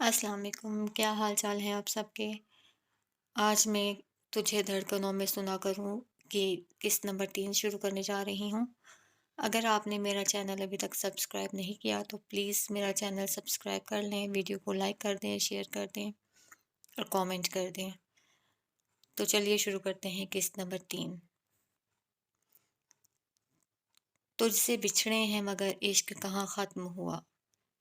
السلام علیکم، کیا حال چال ہیں آپ سب کے؟ آج میں تجھے دھڑکنوں میں سنا کروں کہ قسط نمبر 3 شروع کرنے جا رہی ہوں۔ اگر آپ نے میرا چینل ابھی تک سبسکرائب نہیں کیا تو پلیز میرا چینل سبسکرائب کر لیں، ویڈیو کو لائک کر دیں، شیئر کر دیں اور کامنٹ کر دیں۔ تو چلیے شروع کرتے ہیں قسط نمبر 3۔ تجھ سے بچھڑے ہیں مگر عشق کہاں ختم ہوا،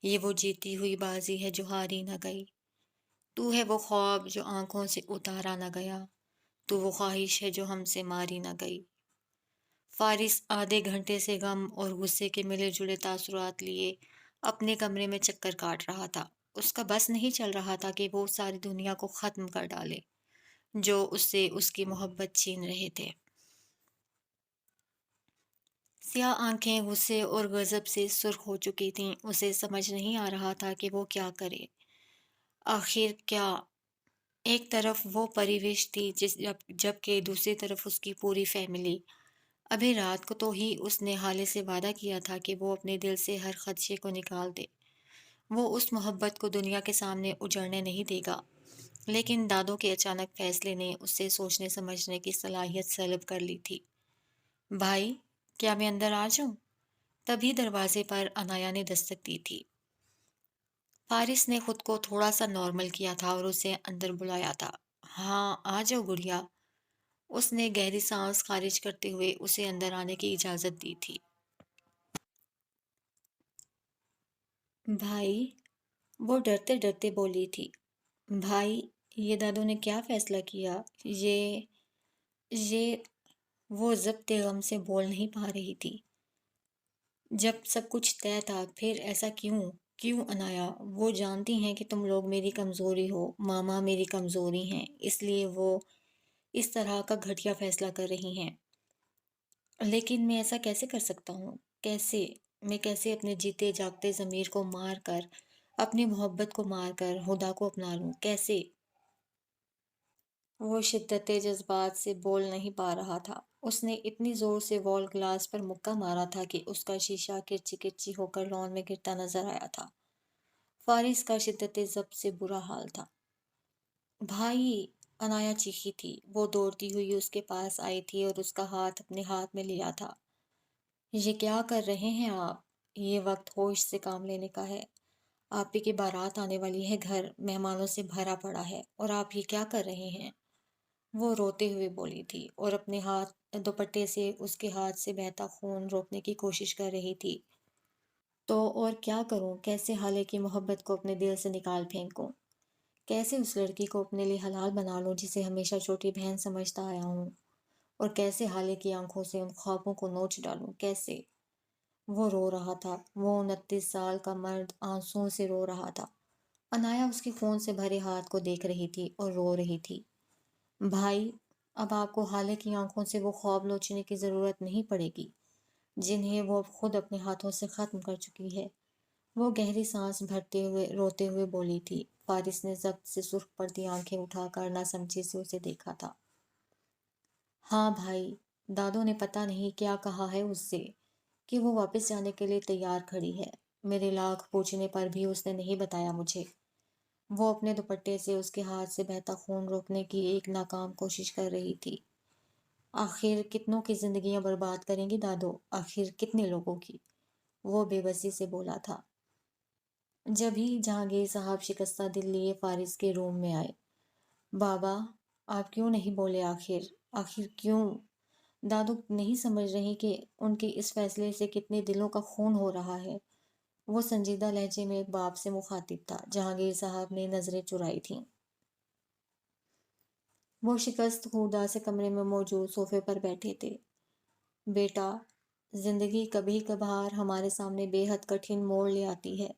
یہ وہ جیتی ہوئی بازی ہے جو ہاری نہ گئی۔ تو ہے وہ خواب جو آنکھوں سے اتارا نہ گیا، تو وہ خواہش ہے جو ہم سے ماری نہ گئی۔ فارس آدھے گھنٹے سے غم اور غصے کے ملے جلے تاثرات لیے اپنے کمرے میں چکر کاٹ رہا تھا۔ اس کا بس نہیں چل رہا تھا کہ وہ ساری دنیا کو ختم کر ڈالے جو اس سے اس کی محبت چھین رہے تھے۔ سیاہ آنکھیں غصے اور غضب سے سرخ ہو چکی تھیں۔ اسے سمجھ نہیں آ رہا تھا کہ وہ کیا کرے۔ آخر کیا؟ ایک طرف وہ پریوش تھی جبکہ دوسری طرف اس کی پوری فیملی۔ ابھی رات کو تو ہی اس نے حالے سے وعدہ کیا تھا کہ وہ اپنے دل سے ہر خدشے کو نکال دے۔ وہ اس محبت کو دنیا کے سامنے اجڑنے نہیں دے گا۔ لیکن دادوں کے اچانک فیصلے نے اس سے سوچنے سمجھنے کی صلاحیت سلب کر لی تھی۔ بھائی، کیا میں اندر آ جاؤں؟ تبھی دروازے پر انایا نے دستک دی تھی۔ فارس نے خود کو تھوڑا سا نارمل کیا تھا اور اسے اندر بلایا تھا۔ ہاں آ جاؤ گڑیا۔ اس نے گہری سانس خارج کرتے ہوئے اسے اندر آنے کی اجازت دی تھی۔ بھائی، وہ ڈرتے ڈرتے بولی تھی۔ بھائی، یہ دادو نے کیا فیصلہ کیا؟ یہ وہ ضبط غم سے بول نہیں پا رہی تھی۔ جب سب کچھ طے تھا پھر ایسا کیوں انایا؟ وہ جانتی ہیں کہ تم لوگ میری کمزوری ہو، ماما میری کمزوری ہیں، اس لیے وہ اس طرح کا گھٹیا فیصلہ کر رہی ہیں۔ لیکن میں ایسا کیسے کر سکتا ہوں؟ میں کیسے اپنے جیتے جاگتے ضمیر کو مار کر، اپنی محبت کو مار کر خدا کو اپنا لوں؟ کیسے؟ وہ شدت جذبات سے بول نہیں پا رہا تھا۔ اس نے اتنی زور سے وال گلاس پر مکہ مارا تھا کہ اس کا شیشہ کرچی کرچی ہو کر لان میں گرتا نظر آیا تھا۔ فارس کا شدت ضبط سے برا حال تھا۔ بھائی، انایا چیخی تھی۔ وہ دوڑتی ہوئی اس کے پاس آئی تھی اور اس کا ہاتھ اپنے ہاتھ میں لیا تھا۔ یہ کیا کر رہے ہیں آپ؟ یہ وقت ہوش سے کام لینے کا ہے۔ آپ ہی کی بارات آنے والی ہے، گھر مہمانوں سے بھرا پڑا ہے اور آپ یہ کیا کر رہے ہیں؟ وہ روتے ہوئے بولی تھی اور اپنے ہاتھ دوپٹے سے اس کے ہاتھ سے بہتا خون روکنے کی کوشش کر رہی تھی۔ تو اور کیا کروں؟ کیسے حالے کی محبت کو اپنے دل سے نکال پھینکوں؟ کیسے اس لڑکی کو اپنے لیے حلال بنا لوں جسے ہمیشہ چھوٹی بہن سمجھتا آیا ہوں؟ اور کیسے حالے کی آنکھوں سے ان خوابوں کو نوچ ڈالوں؟ کیسے؟ وہ رو رہا تھا۔ وہ 29 سال کا مرد آنسوؤں سے رو رہا تھا۔ انایا اس کے خون سے بھرے ہاتھ کو دیکھ رہی تھی اور رو رہی تھی۔ بھائی، اب آپ کو حالے کی آنکھوں سے وہ خواب نوچنے کی ضرورت نہیں پڑے گی جنہیں وہ خود اپنے ہاتھوں سے ختم کر چکی ہے۔ وہ گہری سانس بھرتے ہوئے روتے ہوئے بولی تھی۔ فارس نے ضبط سے سرخ پڑتی آنکھیں اٹھا کر نہ سمجھی سے اسے دیکھا تھا۔ ہاں بھائی، دادو نے پتہ نہیں کیا کہا ہے اس سے کہ وہ واپس جانے کے لیے تیار کھڑی ہے۔ میرے لاکھ پوچھنے پر بھی اس نے نہیں بتایا مجھے۔ وہ اپنے دوپٹے سے اس کے ہاتھ سے بہتا خون روکنے کی ایک ناکام کوشش کر رہی تھی۔ آخر کتنوں کی زندگیاں برباد کریں گی دادو؟ آخر کتنے لوگوں کی؟ وہ بے بسی سے بولا تھا۔ جب ہی جہانگیر صاحب شکستہ دل لیے فارس کے روم میں آئے۔ بابا، آپ کیوں نہیں بولے؟ آخر کیوں؟ دادو نہیں سمجھ رہی کہ ان کے اس فیصلے سے کتنے دلوں کا خون ہو رہا ہے۔ وہ سنجیدہ لہجے میں ایک باپ سے مخاطب تھا۔ جہانگیر صاحب نے نظریں چرائی تھیں۔ وہ شکست خوردہ سے کمرے میں موجود صوفے پر بیٹھے تھے۔ بیٹا، زندگی کبھی کبھار ہمارے سامنے بے حد کٹھن موڑ لے آتی ہے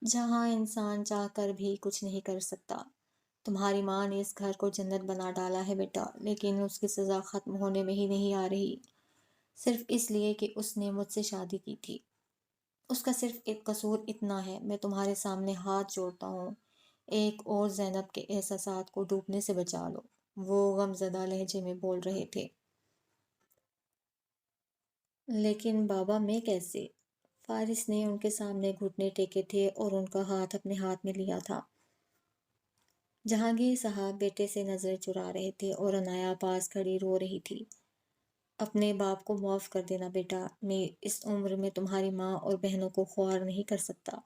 جہاں انسان چاہ کر بھی کچھ نہیں کر سکتا۔ تمہاری ماں نے اس گھر کو جنت بنا ڈالا ہے بیٹا، لیکن اس کی سزا ختم ہونے میں ہی نہیں آ رہی، صرف اس لیے کہ اس نے مجھ سے شادی کی تھی۔ اس کا صرف ایک قصور اتنا ہے، میں تمہارے سامنے ہاتھ جوڑتا ہوں، ایک اور زینب کے احساسات کو ڈوبنے سے بچا لو۔ وہ غم زدہ لہجے میں بول رہے تھے۔ لیکن بابا میں کیسے؟ فارس نے ان کے سامنے گھٹنے ٹیکے تھے اور ان کا ہاتھ اپنے ہاتھ میں لیا تھا۔ جہانگیر صاحب بیٹے سے نظر چرا رہے تھے اور عنایا پاس کھڑی رو رہی تھی۔ اپنے باپ کو معاف کر دینا بیٹا، میں اس عمر میں تمہاری ماں اور بہنوں کو خوار نہیں کر سکتا۔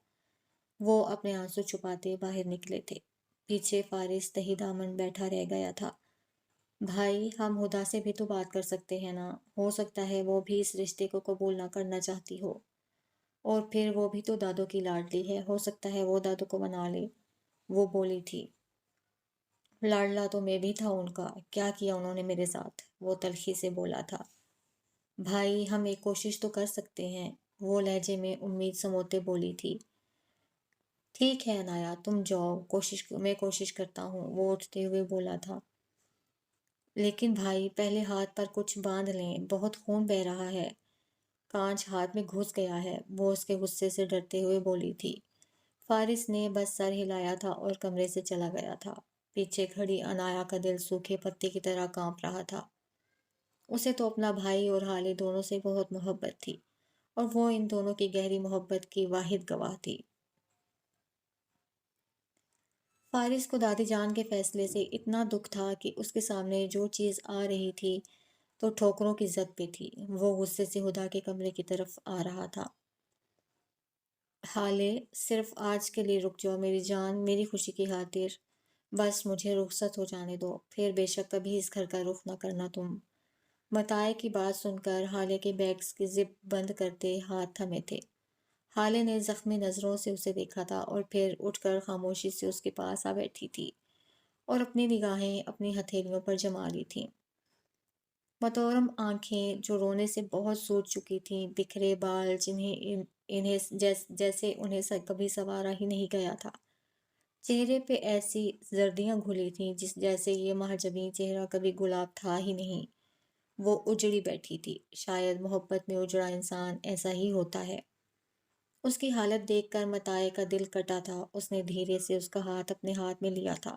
وہ اپنے آنسو چھپاتے باہر نکلے تھے۔ پیچھے فارس تہی دامن بیٹھا رہ گیا تھا۔ بھائی، ہم ہدا سے بھی تو بات کر سکتے ہیں نا، ہو سکتا ہے وہ بھی اس رشتے کو قبول نہ کرنا چاہتی ہو، اور پھر وہ بھی تو دادو کی لاڈلی ہے، ہو سکتا ہے وہ دادو کو منا لے۔ وہ بولی تھی، لاڈلا تو میں بھی تھا ان کا، کیا کیا انہوں نے میرے ساتھ؟ وہ تلخی سے بولا تھا۔ بھائی، ہم ایک کوشش تو کر سکتے ہیں، وہ لہجے میں امید سموتے بولی تھی۔ ٹھیک ہے عنایا، تم جاؤ، میں کوشش کرتا ہوں، وہ اٹھتے ہوئے بولا تھا۔ لیکن بھائی، پہلے ہاتھ پر کچھ باندھ لیں، بہت خون بہہ رہا ہے، کانچ ہاتھ میں گھس گیا ہے، وہ اس کے غصے سے ڈرتے ہوئے بولی تھی۔ فارس نے بس سر ہلایا تھا اور کمرے سے چلا گیا تھا۔ پیچھے کھڑی عنایا کا دل سوکھے پتے کی طرح کانپ رہا تھا۔ اسے تو اپنا بھائی اور حالے دونوں سے بہت محبت تھی، اور وہ ان دونوں کی گہری محبت کی واحد گواہ تھی۔ فارس کو دادی جان کے فیصلے سے اتنا دکھ تھا کہ اس کے سامنے جو چیز آ رہی تھی تو ٹھوکروں کی زد پہ تھی۔ وہ غصے سے ہدا کے کمرے کی طرف آ رہا تھا۔ حالے، صرف آج کے لیے رک جاؤ میری جان، میری خوشی کی خاطر، بس مجھے رخصت ہو جانے دو، پھر بے شک کبھی اس گھر کا رخ نہ کرنا تم۔ متائے کی بات سن کر حالے کے بیگز کی زپ بند کرتے ہاتھ تھمے تھے۔ حالے نے زخمی نظروں سے اسے دیکھا تھا اور پھر اٹھ کر خاموشی سے اس کے پاس آ بیٹھی تھی اور اپنی نگاہیں اپنی ہتھیلیوں پر جما لی تھیں۔ متورم آنکھیں جو رونے سے بہت سوج چکی تھیں، بکھرے بال جنہیں جیسے انہیں کبھی سنوارا ہی نہیں گیا تھا، چہرے پہ ایسی زردیاں گھلی تھیں جیسے یہ مہرجبیں چہرہ کبھی گلاب تھا ہی نہیں۔ وہ اجڑی بیٹھی تھی، شاید محبت میں اجڑا انسان ایسا ہی ہوتا ہے۔ اس کی حالت دیکھ کر متائے کا دل کٹا تھا۔ اس نے دھیرے سے اس کا ہاتھ اپنے ہاتھ میں لیا تھا۔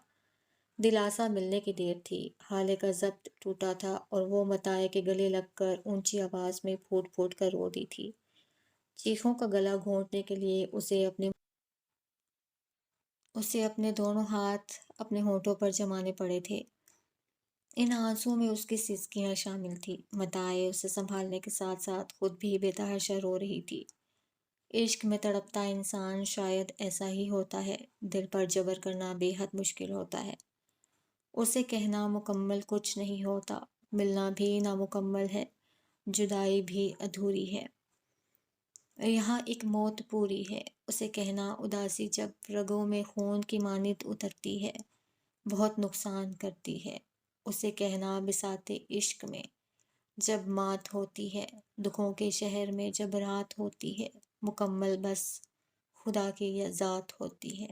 دلاسا ملنے کی دیر تھی۔ حالے کا ضبط ٹوٹا تھا اور وہ متائے کے گلے لگ کر اونچی آواز میں پھوٹ پھوٹ کر رو دی تھی۔ چیخوں کا گلا گھونٹنے کے لیے اسے اپنے دونوں ہاتھ اپنے ہونٹوں پر جمانے پڑے تھے۔ ان آنسوؤں میں اس کی سسکیاں شامل تھی۔ متائے اسے سنبھالنے کے ساتھ ساتھ خود بھی بے تحاشا رو رہی تھی۔ عشق میں تڑپتا انسان شاید ایسا ہی ہوتا ہے، دل پر جبر کرنا بے حد مشکل ہوتا ہے۔ اسے کہنا مکمل کچھ نہیں ہوتا، ملنا بھی نامکمل ہے، جدائی بھی ادھوری ہے، یہاں ایک موت پوری ہے۔ اسے کہنا اداسی جب رگوں میں خون کی مانند اترتی ہے، بہت نقصان کرتی ہے۔ اسے کہنا بساط عشق میں جب مات ہوتی ہے، دکھوں کے شہر میں جب رات ہوتی ہے، مکمل بس خدا کی ذات ہوتی ہے۔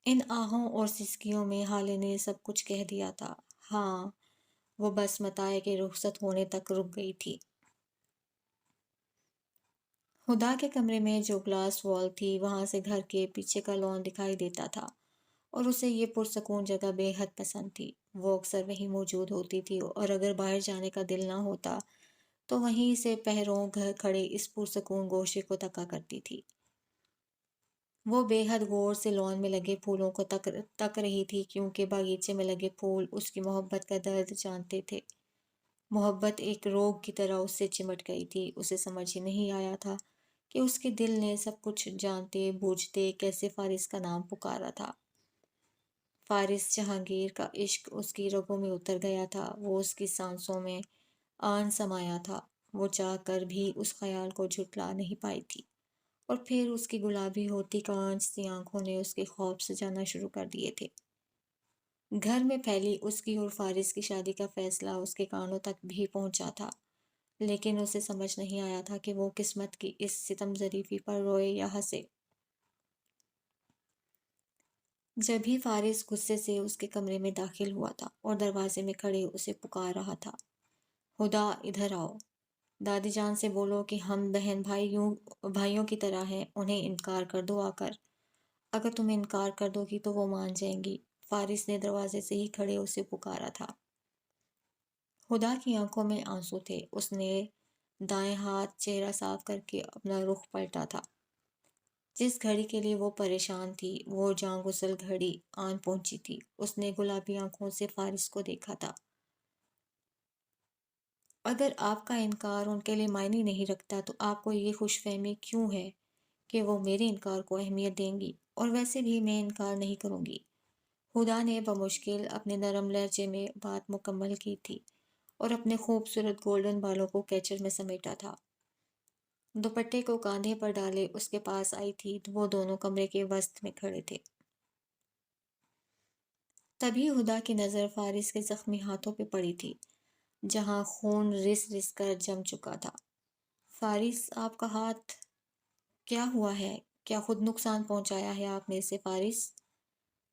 ان آہوں اور سسکیوں میں حالے نے سب کچھ کہہ دیا تھا۔ ہاں، وہ بس متائے کے رخصت ہونے تک رک گئی تھی۔ ہدا کے کمرے میں جو گلاس وال تھی، وہاں سے گھر کے پیچھے کا لان دکھائی دیتا تھا، اور اسے یہ پرسکون جگہ بے حد پسند تھی۔ وہ اکثر وہیں موجود ہوتی تھی، اور اگر باہر جانے کا دل نہ ہوتا تو وہیں سے پہروں گھر کھڑے اس پرسکون گوشے کو تکا کرتی تھی۔ وہ بے حد غور سے لان میں لگے پھولوں کو تک رہی تھی، کیونکہ باغیچے میں لگے پھول اس کی محبت کا درد جانتے تھے۔ محبت ایک روگ کی طرح اس سے چمٹ گئی تھی۔ اسے سمجھ ہی نہیں آیا تھا کہ اس کے دل نے سب کچھ جانتے بوجھتے کیسے فارس کا نام پکارا تھا۔ فارس جہانگیر کا عشق اس کی رگوں میں اتر گیا تھا، وہ اس کی سانسوں میں آن سمایا تھا۔ وہ چاہ کر بھی اس خیال کو جھٹلا نہیں پائی تھی، اور پھر اس کی گلابی ہوتی کانچ سی آنکھوں نے اس کے خواب سجانا شروع کر دیے تھے۔ گھر میں پھیلی اس کی اور فارس کی شادی کا فیصلہ اس کے کانوں تک بھی پہنچا تھا، لیکن اسے سمجھ نہیں آیا تھا کہ وہ قسمت کی اس ستم ظریفی پر روئے یا ہنسے۔ جب ہی فارس غصے سے اس کے کمرے میں داخل ہوا تھا اور دروازے میں کھڑے اسے پکار رہا تھا، ہدا ادھر آؤ، دادی جان سے بولو کہ ہم بہن بھائیوں کی طرح ہیں، انہیں انکار کر دو آ کر، اگر تم انکار کر دو گی تو وہ مان جائیں گی۔ فارس نے دروازے سے ہی کھڑے اسے پکارا تھا۔ ہدا کی آنکھوں میں آنسو تھے۔ اس نے دائیں ہاتھ چہرہ صاف کر کے اپنا رخ پلٹا تھا۔ جس گھڑی کے لیے وہ پریشان تھی وہ جاں غسل گھڑی آن پہنچی تھی۔ اس نے گلابی آنکھوں سے فارس کو دیکھا تھا۔ اگر آپ کا انکار ان کے لیے معنی نہیں رکھتا تو آپ کو یہ خوش فہمی کیوں ہے کہ وہ میرے انکار کو اہمیت دیں گی؟ اور ویسے بھی میں انکار نہیں کروں گی۔ خدا نے بمشکل اپنے نرم لہجے میں بات مکمل کی تھی اور اپنے خوبصورت گولڈن بالوں کو کیچر میں سمیٹا تھا۔ دوپٹے کو کاندھے پر ڈالے اس کے پاس آئی تھی تو وہ دونوں کمرے کے وسط میں کھڑے تھے۔ تبھی ہدا کی نظر فارس کے زخمی ہاتھوں پہ پڑی تھی جہاں خون رس رس کر جم چکا تھا۔ فارس، آپ کا ہاتھ کیا ہوا ہے؟ کیا خود نقصان پہنچایا ہے آپ نے اسے فارس؟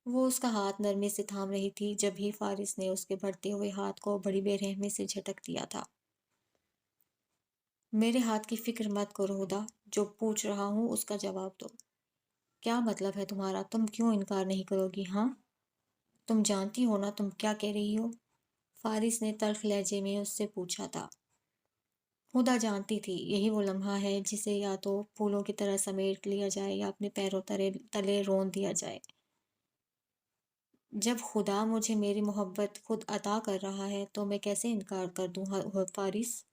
وہ اس کا ہاتھ نرمی سے تھام رہی تھی جب ہی فارس نے اس کے بڑھتے ہوئے ہاتھ کو بڑی بے رحمی سے جھٹک دیا تھا۔ میرے ہاتھ کی فکر مت کرو ہدا، جو پوچھ رہا ہوں اس کا جواب دو۔ کیا مطلب ہے تمہارا؟ تم کیوں انکار نہیں کرو گی؟ ہاں، تم جانتی ہو نا تم کیا کہہ رہی ہو؟ فارس نے تلخ لہجے میں اس سے پوچھا تھا۔ ہدا جانتی تھی یہی وہ لمحہ ہے جسے یا تو پھولوں کی طرح سمیٹ لیا جائے یا اپنے پیروں تلے رون دیا جائے۔ جب خدا مجھے میری محبت خود عطا کر رہا ہے تو میں کیسے انکار کر دوں فارس؟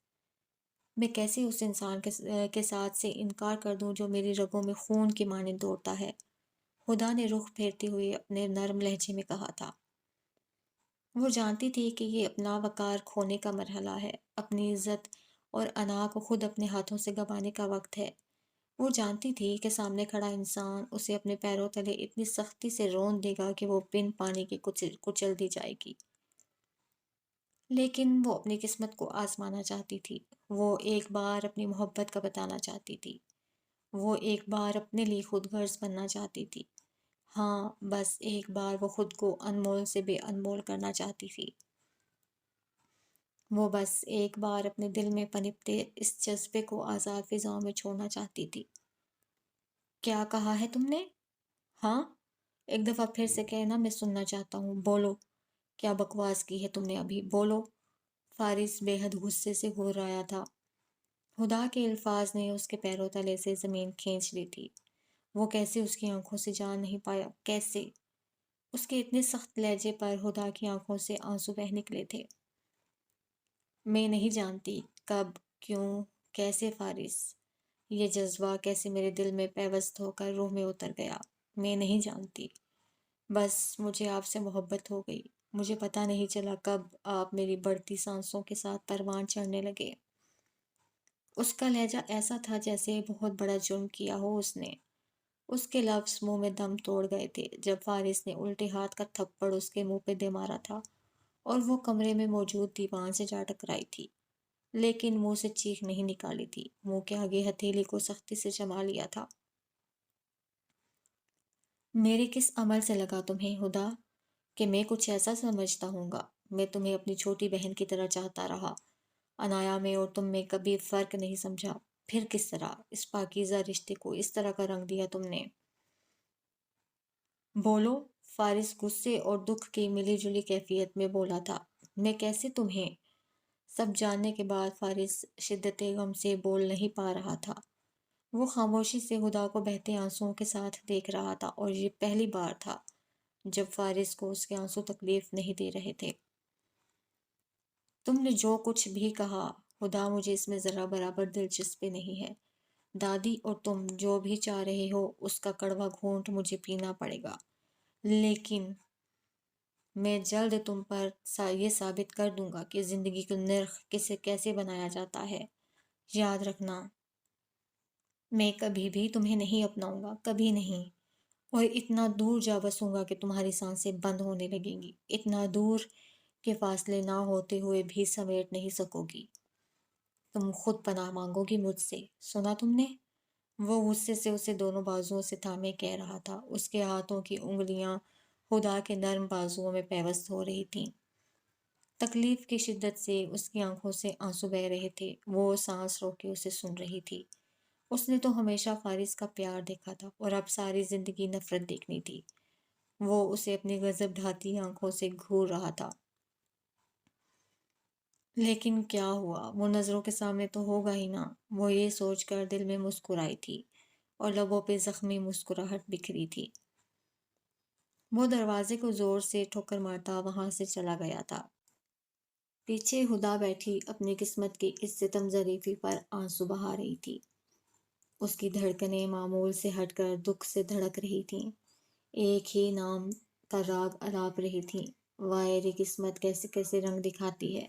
میں کیسے اس انسان کے ساتھ سے انکار کر دوں جو میری رگوں میں خون کی مانند دوڑتا ہے؟ خدا نے رخ پھیرتے ہوئے اپنے نرم لہجے میں کہا تھا۔ وہ جانتی تھی کہ یہ اپنا وقار کھونے کا مرحلہ ہے، اپنی عزت اور انا کو خود اپنے ہاتھوں سے گنوانے کا وقت ہے۔ وہ جانتی تھی کہ سامنے کھڑا انسان اسے اپنے پیروں تلے اتنی سختی سے رون دے گا کہ وہ بن پانی کے کچل دی جائے گی۔ لیکن وہ اپنی قسمت کو آزمانا چاہتی تھی۔ وہ ایک بار اپنی محبت کا بتانا چاہتی تھی۔ وہ ایک بار اپنے لیے خود غرض بننا چاہتی تھی۔ ہاں، بس ایک بار وہ خود کو انمول سے بے انمول کرنا چاہتی تھی۔ وہ بس ایک بار اپنے دل میں پنپتے اس جذبے کو آزاد فضاؤں میں چھوڑنا چاہتی تھی۔ کیا کہا ہے تم نے؟ ہاں، ایک دفعہ پھر سے کہنا، میں سننا چاہتا ہوں۔ بولو، کیا بکواس کی ہے تم نے ابھی؟ بولو۔ فارس بے حد غصے سے گھور رہا تھا۔ خدا کے الفاظ نے اس کے پیروں تلے سے زمین کھینچ لی تھی۔ وہ کیسے اس کی آنکھوں سے جان نہیں پایا؟ کیسے؟ اس کے اتنے سخت لہجے پر خدا کی آنکھوں سے آنسو بہہ نکلے تھے۔ میں نہیں جانتی کب، کیوں، کیسے فارس، یہ جذبہ کیسے میرے دل میں پیوست ہو کر روح میں اتر گیا۔ میں نہیں جانتی، بس مجھے آپ سے محبت ہو گئی۔ مجھے پتہ نہیں چلا کب آپ میری بڑھتی سانسوں کے ساتھ پروان چڑھنے لگے۔ اس کا لہجہ ایسا تھا جیسے بہت بڑا جرم کیا ہو اس نے۔ اس کے لفظ منہ میں دم توڑ گئے تھے جب فارس نے الٹے ہاتھ کا تھپڑ اس کے منہ پہ دے مارا تھا اور وہ کمرے میں موجود دیوان سے جا ٹکرائی تھی، لیکن منہ سے چیخ نہیں نکالی تھی۔ منہ کے آگے ہتھیلی کو سختی سے جما لیا تھا۔ میرے کس عمل سے لگا تمہیں ہدا کہ میں کچھ ایسا سمجھتا ہوں گا؟ میں تمہیں اپنی چھوٹی بہن کی طرح چاہتا رہا، انایا میں اور تم میں کبھی فرق نہیں سمجھا۔ پھر کس طرح اس پاکیزہ رشتے کو اس طرح کا رنگ دیا تم نے؟ بولو، فارس غصے اور دکھ کی ملی جلی کیفیت میں بولا تھا۔ میں کیسے تمہیں؟ سب جاننے کے بعد فارس شدت غم سے بول نہیں پا رہا تھا۔ وہ خاموشی سے خدا کو بہتے آنسوؤں کے ساتھ دیکھ رہا تھا اور یہ پہلی بار تھا جب فارس کو اس کے آنسو تکلیف نہیں دے رہے تھے۔ تم نے جو کچھ بھی کہا خدا، مجھے اس میں ذرا برابر دلچسپی نہیں ہے۔ دادی اور تم جو بھی چاہ رہے ہو اس کا کڑوا گھونٹ مجھے پینا پڑے گا، لیکن میں جلد تم پر یہ ثابت کر دوں گا کہ زندگی کا نرخ کیسے بنایا جاتا ہے۔ یاد رکھنا، میں کبھی بھی تمہیں نہیں اپناؤں گا، کبھی نہیں، اور اتنا دور جا بسوں گا کہ تمہاری سانسیں بند ہونے لگیں گی، اتنا دور کہ فاصلے نہ ہوتے ہوئے بھی سمیٹ نہیں سکو گی۔ تم خود پناہ مانگو گی مجھ سے، سنا تم نے؟ وہ غصے سے اسے دونوں بازوؤں سے تھامے کہہ رہا تھا۔ اس کے ہاتھوں کی انگلیاں خدا کے نرم بازوؤں میں پیوست ہو رہی تھیں۔ تکلیف کی شدت سے اس کی آنکھوں سے آنسو بہہ رہے تھے۔ وہ سانس روک کے اسے سن رہی تھی۔ اس نے تو ہمیشہ فارس کا پیار دیکھا تھا اور اب ساری زندگی نفرت دیکھنی تھی۔ وہ اسے اپنی غضب ڈھاتی آنکھوں سے گھور رہا تھا۔ لیکن کیا ہوا؟ وہ نظروں کے سامنے تو ہوگا ہی نا۔ وہ یہ سوچ کر دل میں مسکرائی تھی۔ اور لبوں پہ زخمی مسکراہٹ بکھری تھی۔ وہ دروازے کو زور سے ٹھوکر مارتا وہاں سے چلا گیا تھا۔ پیچھے ہدا بیٹھی اپنی قسمت کی اس ستم ظریفی پر آنسو بہا رہی تھی۔ اس کی دھڑکنیں معمول سے ہٹ کر دکھ سے دھڑک رہی تھیں، ایک ہی نام کا راگ الاپ رہی تھیں، وائری قسمت کیسے کیسے رنگ دکھاتی ہے۔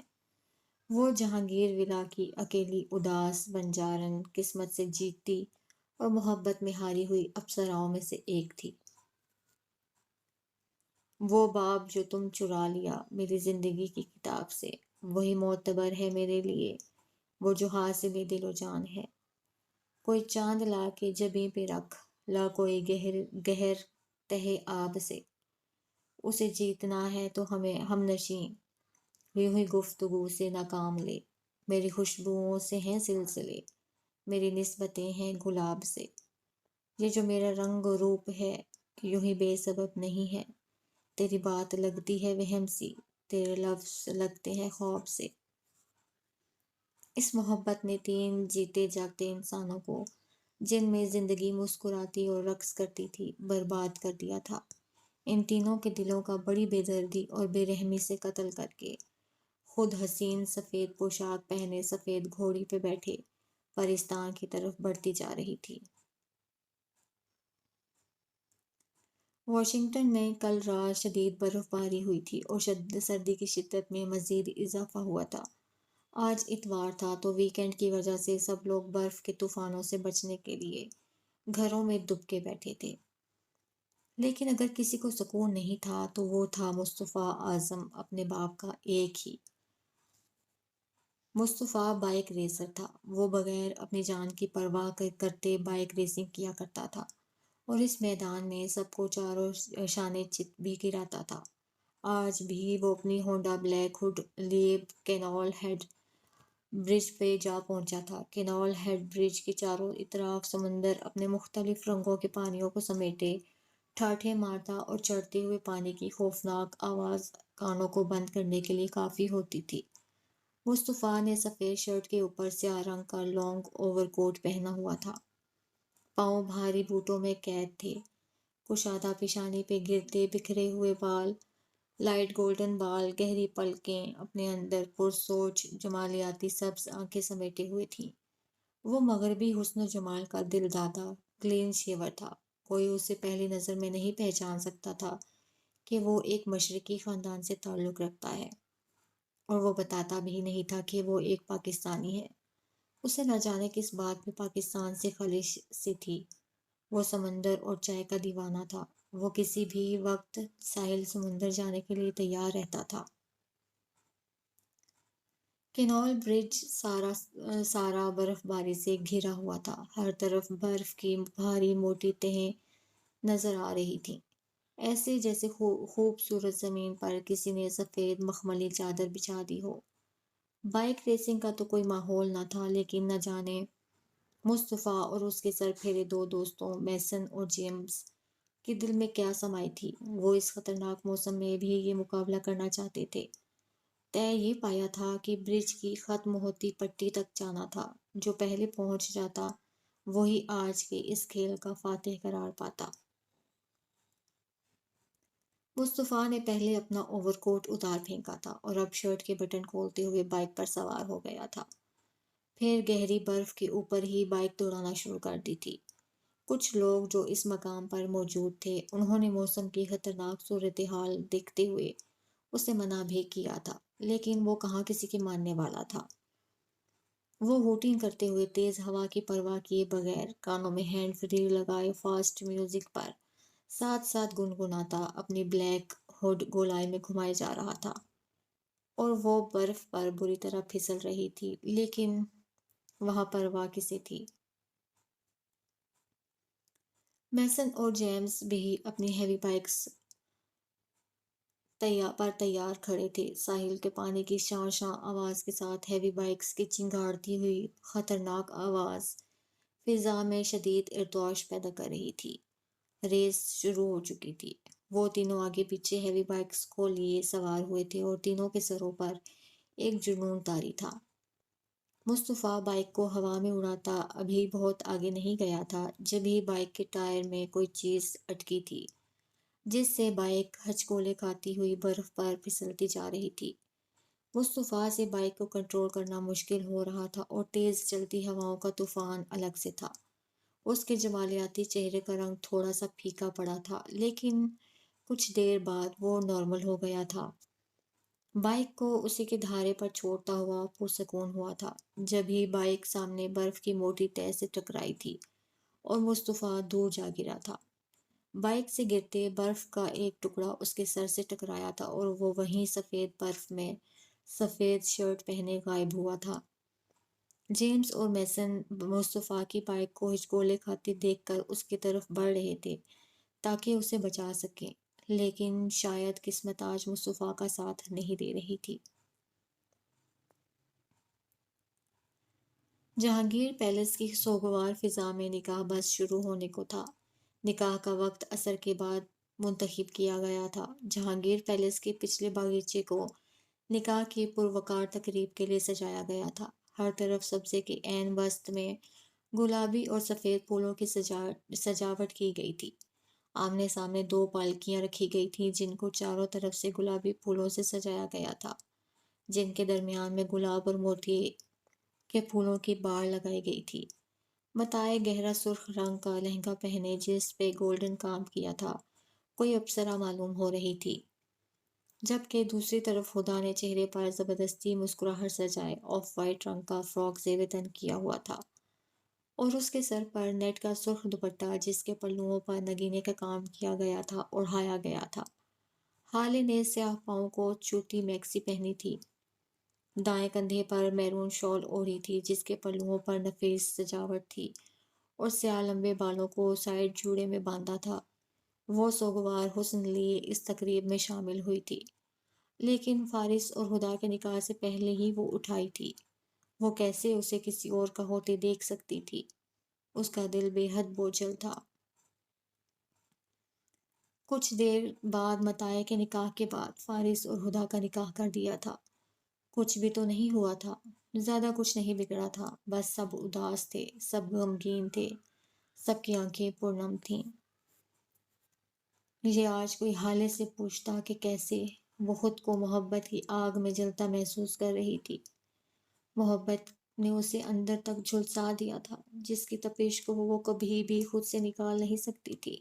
وہ جہانگیر ولا کی اکیلی اداس بنجارن قسمت سے جیتتی اور محبت میں ہاری ہوئی اپسراؤں میں سے ایک تھی۔ وہ باب جو تم چرا لیا میری زندگی کی کتاب سے، وہی معتبر ہے میرے لیے، وہ جو حاصل دل و جان ہے۔ کوئی چاند لا کے جبیں پہ رکھ، لا کوئی گہر تہہ آب سے، اسے جیتنا ہے تو ہمیں ہم نشیں یوں ہی گفتگو سے ناکام لے۔ میری خوشبوؤں سے ہیں سلسلے، میری نسبتیں ہیں گلاب سے، یہ جو میرا رنگ و روپ ہے یوں ہی بے سبب نہیں ہے۔ تیری بات لگتی ہے وہم سی، تیرے لفظ لگتے ہیں خواب سے۔ اس محبت نے 3 جیتے جاگتے انسانوں کو، جن میں زندگی مسکراتی اور رقص کرتی تھی، برباد کر دیا تھا۔ ان تینوں کے دلوں کا بڑی بے دردی اور بے رحمی سے قتل کر کے خود حسین سفید پوشاک پہنے سفید گھوڑی پہ بیٹھے پرستان کی طرف بڑھتی جا رہی تھی۔ واشنگٹن میں کل رات شدید برف باری ہوئی تھی اور سردی کی شدت میں مزید اضافہ ہوا تھا۔ آج اتوار تھا تو ویکنڈ کی وجہ سے سب لوگ برف کے طوفانوں سے بچنے کے لیے گھروں میں دب کے بیٹھے تھے، لیکن اگر کسی کو سکون نہیں تھا تو وہ تھا مصطفیٰ اعظم اپنے باپ کا ایک ہی۔ مصطفیٰ بائیک ریسر تھا، وہ بغیر اپنی جان کی پرواہ کرتے بائیک ریسنگ کیا کرتا تھا اور اس میدان میں سب کو چاروں شانے چت بھی گراتا تھا۔ آج بھی وہ اپنی ہونڈا بلیک ہوڈ لیے کینال ہیڈ برج پہ جا پہنچا تھا۔ کینال ہیڈ برج کے چاروں اطراف سمندر اپنے مختلف رنگوں کے پانیوں کو سمیٹے ٹھاٹھے مارتا اور چڑھتے ہوئے پانی کی خوفناک آواز کانوں کو بند کرنے کے لیے کافی ہوتی تھی۔ مصطفیٰ نے سفید شرٹ کے اوپر سیاہ رنگ کا لانگ اوور کوٹ پہنا ہوا تھا، پاؤں بھاری بوٹوں میں قید تھے، کشادہ پیشانی پہ گرتے بکھرے ہوئے بال، لائٹ گولڈن بال، گہری پلکیں اپنے اندر پرسوچ جمالیاتی سبز آنکھیں سمیٹے ہوئے تھیں۔ وہ مغربی حسن و جمال کا دل دادا کلین شیور تھا، کوئی اسے پہلی نظر میں نہیں پہچان سکتا تھا کہ وہ ایک مشرقی خاندان سے تعلق رکھتا ہے، اور وہ بتاتا بھی نہیں تھا کہ وہ ایک پاکستانی ہے۔ اسے نہ جانے کس بات میں پاکستان سے خلش سی تھی۔ وہ سمندر اور چائے کا دیوانہ تھا، وہ کسی بھی وقت ساحل سمندر جانے کے لیے تیار رہتا تھا۔ کینال برج سارا برف باری سے گھرا ہوا تھا، ہر طرف برف کی بھاری موٹی تہیں نظر آ رہی تھیں، ایسے جیسے خوبصورت زمین پر کسی نے سفید مخملی چادر بچھا دی ہو۔ بائیک ریسنگ کا تو کوئی ماحول نہ تھا، لیکن نہ جانے مصطفیٰ اور اس کے سر پھیرے 2 دوستوں میسن اور جیمز کے دل میں کیا سمائی تھی۔ وہ اس خطرناک موسم میں بھی یہ مقابلہ کرنا چاہتے تھے۔ طے یہ پایا تھا کہ برج کی ختم ہوتی پٹی تک جانا تھا، جو پہلے پہنچ جاتا وہی آج کے اس کھیل کا فاتح قرار پاتا۔ مصطفیٰ نے پہلے اپنا اوور کوٹ اتار پھینکا تھا اور اب شرٹ کے بٹن کھولتے ہوئے بائیک پر سوار ہو گیا تھا، پھر گہری برف کے اوپر ہی بائیک دوڑانا شروع کر دی تھی۔ کچھ لوگ جو اس مقام پر موجود تھے انہوں نے موسم کی خطرناک صورتحال دیکھتے ہوئے اسے منع بھی کیا تھا، لیکن وہ کہاں کسی کے ماننے والا تھا۔ وہ ہوٹنگ کرتے ہوئے تیز ہوا کی پرواہ کیے بغیر کانوں میں ہینڈ فری لگائے فاسٹ میوزک پر ساتھ ساتھ گنگناتا اپنی بلیک ہوڈ گولائی میں گھمائے جا رہا تھا، اور وہ برف پر بری طرح پھسل رہی تھی، لیکن وہاں پرواہ کسے تھی۔ میسن اور جیمز بھی اپنی ہیوی بائکس پر تیار کھڑے تھے، ساحل کے پانی کی شاں شاں آواز کے ساتھ ہیوی بائکس کی چنگھاڑتی ہوئی خطرناک آواز فضا میں شدید ارتعاش پیدا کر رہی تھی۔ ریس شروع ہو چکی تھی۔ وہ تینوں آگے پیچھے ہیوی بائکس کو لیے سوار ہوئے تھے اور تینوں کے سروں پر ایک جنون طاری تھا۔ مصطفیٰ بائک کو ہوا میں اڑاتا ابھی بہت آگے نہیں گیا تھا جب ہی بائک کے ٹائر میں کوئی چیز اٹکی تھی، جس سے بائک ہچکولے کھاتی ہوئی برف پر پھسلتی جا رہی تھی۔ مصطفیٰ سے بائک کو کنٹرول کرنا مشکل ہو رہا تھا اور تیز چلتی ہواؤں کا طوفان الگ سے تھا۔ اس کے جمالیاتی چہرے کا رنگ تھوڑا سا پھیکا پڑا تھا، لیکن کچھ دیر بعد وہ نارمل ہو گیا تھا۔ بائک کو اسی کے دھارے پر چھوڑتا ہوا پرسکون ہوا تھا جب ہی بائک سامنے برف کی موٹی تہہ سے ٹکرائی تھی اور مصطفیٰ دور جا گرا تھا۔ بائک سے گرتے برف کا ایک ٹکڑا اس کے سر سے ٹکرایا تھا اور وہ وہیں سفید برف میں سفید شرٹ پہنے غائب ہوا تھا۔ جیمز اور میسن مصطفیٰ کی بائک کو ہچکولے کھاتے دیکھ کر اس کی طرف بڑھ رہے تھے تاکہ اسے بچا سکیں، لیکن شاید قسمت آج مصطفیٰ کا ساتھ نہیں دے رہی تھی۔ جہانگیر پیلس کی سوگوار فضا میں نکاح بس شروع ہونے کو تھا۔ نکاح کا وقت عصر کے بعد منتخب کیا گیا تھا۔ جہانگیر پیلس کے پچھلے باغیچے کو نکاح کی پروقار تقریب کے لیے سجایا گیا تھا۔ ہر طرف سبزے کے عین وسط میں گلابی اور سفید پھولوں کی سجاوٹ کی گئی تھی۔ آمنے سامنے دو پالکیاں رکھی گئی تھیں جن کو چاروں طرف سے گلابی پھولوں سے سجایا گیا تھا، جن کے درمیان میں گلاب اور موتی کے پھولوں کی باڑ لگائی گئی تھی۔ متائے گہرا سرخ رنگ کا لہنگا پہنے جس پہ گولڈن کام کیا تھا، کوئی اپسرا معلوم ہو رہی تھی، جبکہ دوسری طرف ہدا نے چہرے پر زبردستی مسکراہٹ سجائے آف وائٹ رنگ کا فراک زیب تن کیا ہوا تھا اور اس کے سر پر نیٹ کا سرخ دوپٹہ جس کے پلوؤں پر نگینے کا کام کیا گیا تھا اڑھایا گیا تھا۔ حالے نے سیاہ پاؤں کو چوٹی میکسی پہنی تھی، دائیں کندھے پر میرون شال اوڑھی تھی جس کے پلوؤں پر نفیس سجاوٹ تھی اور سیاہ لمبے بالوں کو سائڈ جوڑے میں باندھا تھا۔ وہ سوگوار حسن لیے اس تقریب میں شامل ہوئی تھی، لیکن فارس اور ہدا کے نکاح سے پہلے ہی وہ اٹھائی تھی۔ وہ کیسے اسے کسی اور کا ہوتے دیکھ سکتی تھی؟ اس کا دل بے حد بوجھل تھا۔ کچھ دیر بعد متائے کے نکاح کے بعد فارس اور ہدا کا نکاح کر دیا تھا۔ کچھ بھی تو نہیں ہوا تھا، زیادہ کچھ نہیں بگڑا تھا، بس سب اداس تھے، سب غمگین تھے، سب کی آنکھیں پرنم تھیں۔ یہ آج کوئی حالے سے پوچھتا کہ کیسے وہ خود کو محبت کی آگ میں جلتا محسوس کر رہی تھی۔ محبت نے اسے اندر تک جھلسا دیا تھا، جس کی تپش کو وہ کبھی بھی خود سے نکال نہیں سکتی تھی۔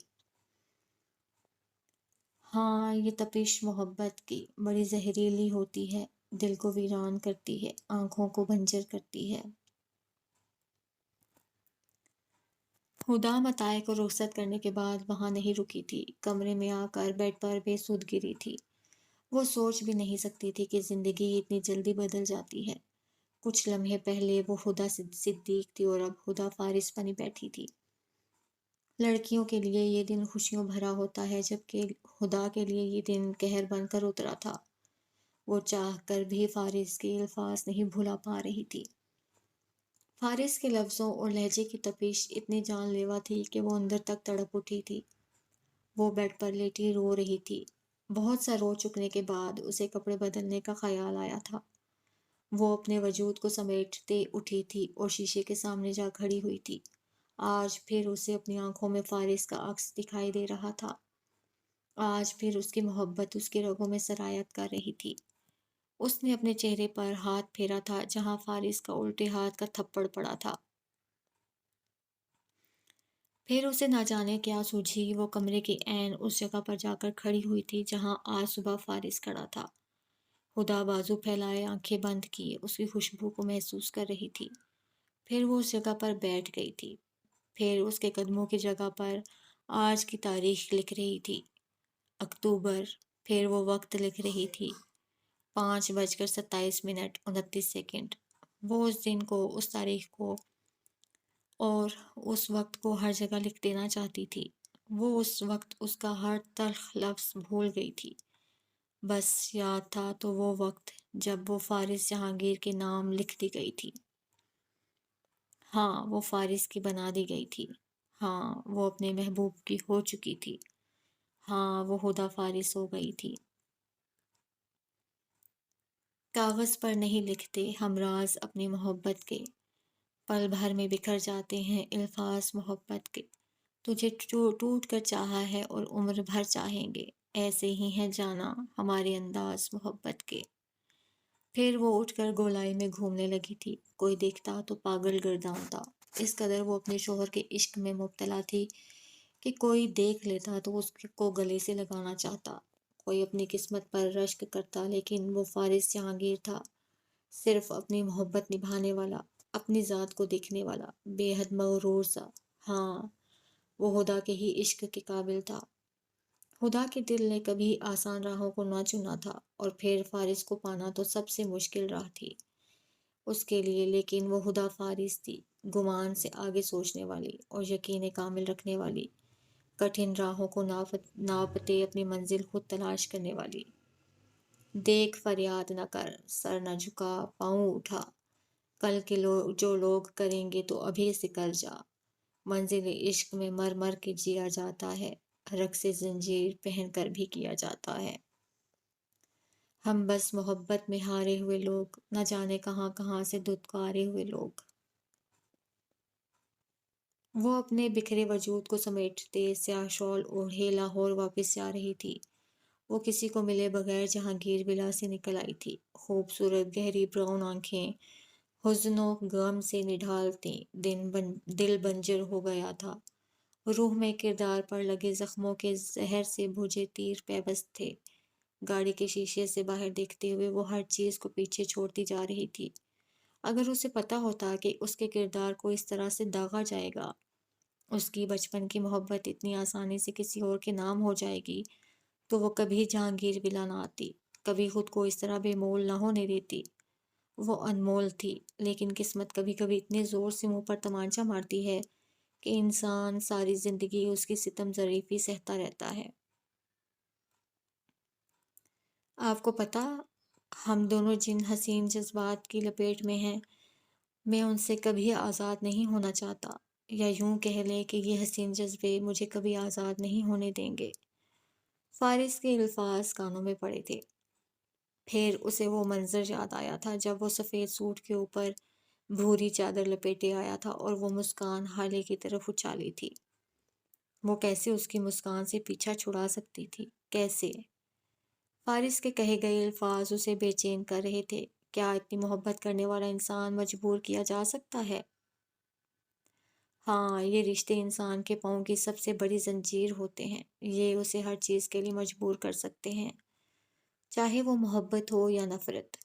ہاں، یہ تپش محبت کی بڑی زہریلی ہوتی ہے، دل کو ویران کرتی ہے، آنکھوں کو بنجر کرتی ہے۔ ہدا متائے کو رخصت کرنے کے بعد وہاں نہیں رکی تھی، کمرے میں آ کر بیڈ پر بے سود گری تھی۔ وہ سوچ بھی نہیں سکتی تھی کہ زندگی اتنی جلدی بدل جاتی ہے۔ کچھ لمحے پہلے وہ ہدا صدیق تھی اور اب ہدا فارس بنی بیٹھی تھی۔ لڑکیوں کے لیے یہ دن خوشیوں بھرا ہوتا ہے جبکہ ہدا کے لیے یہ دن قہر بن کر اترا تھا۔ وہ چاہ کر بھی فارس کے الفاظ نہیں بھلا پا رہی تھی۔ فارس کے لفظوں اور لہجے کی تپش اتنی جان لیوا تھی کہ وہ اندر تک تڑپ اٹھی تھی۔ وہ بیڈ پر لیٹی رو رہی تھی۔ بہت سا رو چکنے کے بعد اسے کپڑے بدلنے کا خیال آیا تھا۔ وہ اپنے وجود کو سمیٹتے اٹھی تھی اور شیشے کے سامنے جا کھڑی ہوئی تھی۔ آج پھر اسے اپنی آنکھوں میں فارس کا عکس دکھائی دے رہا تھا۔ آج پھر اس کی محبت اس کی رگوں میں سرایت کر رہی تھی۔ اس نے اپنے چہرے پر ہاتھ پھیرا تھا جہاں فارس کا الٹے ہاتھ کا تھپڑ پڑا تھا۔ پھر اسے نہ جانے کیا سوجھی، وہ کمرے کی عین اس جگہ پر جا کر کھڑی ہوئی تھی جہاں آج صبح فارس کھڑا تھا۔ ہدا بازو پھیلائے آنکھیں بند کیے اس کی خوشبو کو محسوس کر رہی تھی۔ پھر وہ اس جگہ پر بیٹھ گئی تھی۔ پھر اس کے قدموں کی جگہ پر آج کی تاریخ لکھ رہی تھی، اکتوبر۔ پھر وہ وقت لکھ رہی تھی، 5:27:29۔ وہ اس دن کو، اس تاریخ کو اور اس وقت کو ہر جگہ لکھ دینا چاہتی تھی۔ وہ اس وقت اس کا ہر تلخ لفظ بھول گئی تھی۔ بس یاد تھا تو وہ وقت جب وہ فارس جہانگیر کے نام لکھ دی گئی تھی۔ ہاں، وہ فارس کی بنا دی گئی تھی۔ ہاں، وہ اپنے محبوب کی ہو چکی تھی۔ ہاں، وہ ہدا فارس ہو گئی تھی۔ کاغذ پر نہیں لکھتے ہم راز اپنی محبت کے، پل بھر میں بکھر جاتے ہیں الفاظ محبت کے۔ تجھے ٹوٹ کر چاہا ہے اور عمر بھر چاہیں گے، ایسے ہی ہیں جانا ہمارے انداز محبت کے۔ پھر وہ اٹھ کر گولائی میں گھومنے لگی تھی، کوئی دیکھتا تو پاگل گردانتا۔ اس قدر وہ اپنے شوہر کے عشق میں مبتلا تھی کہ کوئی دیکھ لیتا تو اس کو گلے سے لگانا چاہتا۔ کوئی اپنی قسمت پر رشک کرتا، لیکن وہ فارس جہانگیر تھا، صرف اپنی محبت نبھانے والا، اپنی ذات کو دیکھنے والا، بے حد مغرور سا۔ ہاں، وہ خدا کے ہی عشق کے قابل تھا۔ خدا کے دل نے کبھی آسان راہوں کو نہ چنا تھا، اور پھر فارس کو پانا تو سب سے مشکل راہ تھی اس کے لیے، لیکن وہ خدا فارس تھی، گمان سے آگے سوچنے والی اور یقین کامل رکھنے والی، کٹھن راہوں کو ناپتے اپنی منزل خود تلاش کرنے والی۔ دیکھ فریاد نہ کر، سر نہ جھکا، پاؤں اٹھا، کل کے جو لوگ کریں گے تو ابھی سے کر جا۔ منزل عشق میں مر مر کے جیا جاتا ہے، رقص زنجیر پہن کر بھی کیا جاتا ہے۔ ہم بس محبت میں ہارے ہوئے لوگ، نہ جانے کہاں کہاں سے دھتکارے ہوئے لوگ۔ وہ اپنے بکھرے وجود کو سمیٹتے سیاہ شال اوڑھے لاہور واپس جا رہی تھی۔ وہ کسی کو ملے بغیر جہانگیر ولا سے نکل آئی تھی۔ خوبصورت گہری براؤن آنکھیں حزن و غم سے نڈھالتیں، دل بنجر ہو گیا تھا۔ روح میں کردار پر لگے زخموں کے زہر سے بھجے تیر پیوست تھے۔ گاڑی کے شیشے سے باہر دیکھتے ہوئے وہ ہر چیز کو پیچھے چھوڑتی جا رہی تھی۔ اگر اسے پتہ ہوتا کہ اس کے کردار کو اس طرح سے داغا جائے گا، اس کی بچپن کی محبت اتنی آسانی سے کسی اور کے نام ہو جائے گی، تو وہ کبھی جہانگیر ولا نہ آتی، کبھی خود کو اس طرح بے مول نہ ہونے دیتی۔ وہ انمول تھی، لیکن قسمت کبھی کبھی اتنے زور سے منہ پر تمانچہ مارتی ہے کہ انسان ساری زندگی اس کی ستم ظریفی سہتا رہتا ہے۔ آپ کو پتہ، ہم دونوں جن حسین جذبات کی لپیٹ میں ہیں، میں ان سے کبھی آزاد نہیں ہونا چاہتا، یا یوں کہہ لیں کہ یہ حسین جذبے مجھے کبھی آزاد نہیں ہونے دیں گے۔ فارس کے الفاظ کانوں میں پڑے تھے۔ پھر اسے وہ منظر یاد آیا تھا جب وہ سفید سوٹ کے اوپر بھوری چادر لپیٹے آیا تھا اور وہ مسکان حالے کی طرف اچھالی تھی۔ وہ کیسے اس کی مسکان سے پیچھا چھڑا سکتی تھی؟ کیسے؟ فارس کے کہے گئے الفاظ اسے بے چین کر رہے تھے۔ کیا اتنی محبت کرنے والا انسان مجبور کیا جا سکتا ہے؟ ہاں، یہ رشتے انسان کے پاؤں کی سب سے بڑی زنجیر ہوتے ہیں۔ یہ اسے ہر چیز کے لیے مجبور کر سکتے ہیں، چاہے وہ محبت ہو یا نفرت۔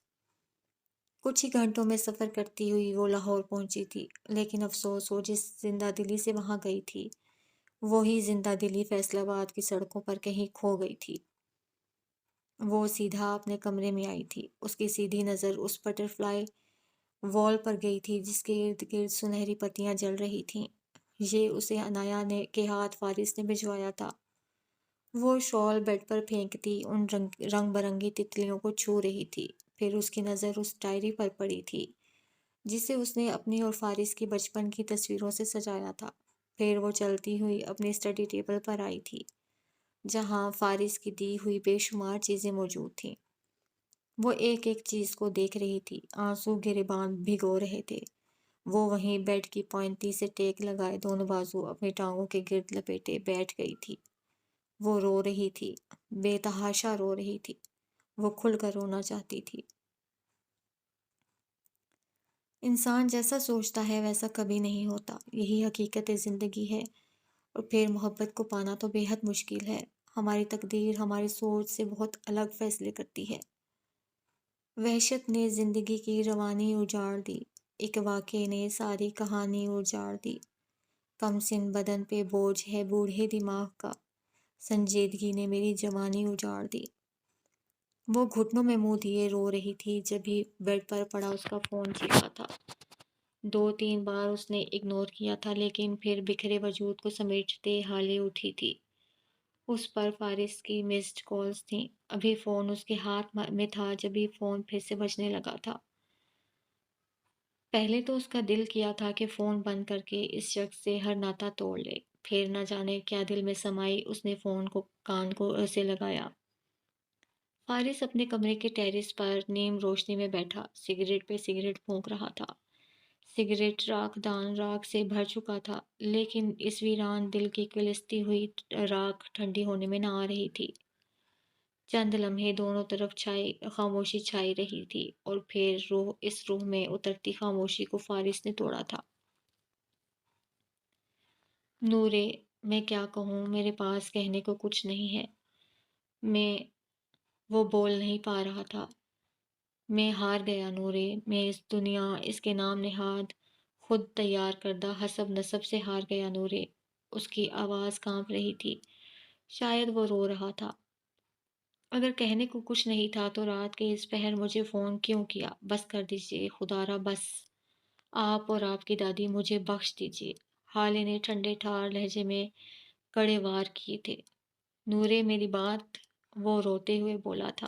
کچھ ہی گھنٹوں میں سفر کرتی ہوئی وہ لاہور پہنچی تھی، لیکن افسوس، وہ جس زندہ دلی سے وہاں گئی تھی، وہی زندہ دلی فیصل آباد کی سڑکوں پر کہیں کھو گئی تھی۔ وہ سیدھا اپنے کمرے میں آئی تھی، اس کی سیدھی نظر اس بٹر فلائی وال پر گئی تھی جس کے ارد گرد سنہری پتیاں جل رہی تھیں۔ یہ اسے عنایا نے کے ہاتھ فارس نے بھجوایا تھا۔ وہ شال بیڈ پر پھینکتی ان رنگ برنگی تتلیوں کو چھو رہی تھی۔ پھر اس کی نظر اس ڈائری پر پڑی تھی جسے اس نے اپنی اور فارس کی بچپن کی تصویروں سے سجایا تھا۔ پھر وہ چلتی ہوئی اپنی اسٹڈی ٹیبل پر آئی تھی، جہاں فارس کی دی ہوئی بے شمار چیزیں موجود تھیں۔ وہ ایک ایک چیز کو دیکھ رہی تھی، آنسو گریباں بھگو رہے تھے۔ وہ وہیں بیڈ کی پوینتی سے ٹیک لگائے دونوں بازو اپنی ٹانگوں کے گرد لپیٹے بیٹھ گئی تھی۔ وہ رو رہی تھی، بے تحاشا رو رہی تھی۔ وہ کھل کر رونا چاہتی تھی۔ انسان جیسا سوچتا ہے ویسا کبھی نہیں ہوتا، یہی حقیقت زندگی ہے۔ اور پھر محبت کو پانا تو بے حد مشکل ہے۔ ہماری تقدیر ہماری سوچ سے بہت الگ فیصلے کرتی ہے۔ وحشت نے زندگی کی روانی اجاڑ دی، ایک واقعے نے ساری کہانی اجاڑ دی۔ کم سن بدن پہ بوجھ ہے بوڑھے دماغ کا، سنجیدگی نے میری جوانی اجاڑ دی۔ وہ گھٹنوں میں منہ دیے رو رہی تھی جبھی بیڈ پر پڑا اس کا فون چیخا تھا۔ 2-3 بار اس نے اگنور کیا تھا، لیکن پھر بکھرے وجود کو سمیٹتے حالے اٹھی تھی۔ اس پر فارس کی مسڈ کالز تھیں۔ ابھی فون اس کے ہاتھ میں تھا جبھی فون پھر سے بجنے لگا تھا۔ پہلے تو اس کا دل کیا تھا کہ فون بند کر کے اس شخص سے ہر ناطہ توڑ لے، پھر نہ جانے کیا دل میں سمائی، اس نے فون کو کان کو سے لگایا۔ فارس اپنے کمرے کے ٹیرس پر نیم روشنی میں بیٹھا سگریٹ پہ سگریٹ پھونک رہا تھا۔ سگریٹ راکھ دان راکھ سے بھر چکا تھا، لیکن اس ویران دل کی کلستی ہوئی راکھ ٹھنڈی ہونے میں نہ آ رہی تھی۔ چند لمحے دونوں طرف خاموشی چھائی رہی تھی، اور پھر روح میں اترتی خاموشی کو فارس نے توڑا تھا۔ نورے، میں کیا کہوں، میرے پاس کہنے کو کچھ نہیں ہے۔ میں وہ بول نہیں پا رہا تھا۔ میں ہار گیا نورے، میں اس دنیا، اس کے نام نہاد، خود تیار کردہ حسب نسب سے ہار گیا نورے۔ اس کی آواز کانپ رہی تھی، شاید وہ رو رہا تھا۔ اگر کہنے کو کچھ نہیں تھا تو رات کے اس پہر مجھے فون کیوں کیا؟ بس کر دیجئے خدا را، بس۔ آپ اور آپ کی دادی مجھے بخش دیجئے، حالے نے ٹھنڈے ٹھار لہجے میں کڑے وار کیے تھے۔ نورے میری بات، وہ روتے ہوئے بولا تھا۔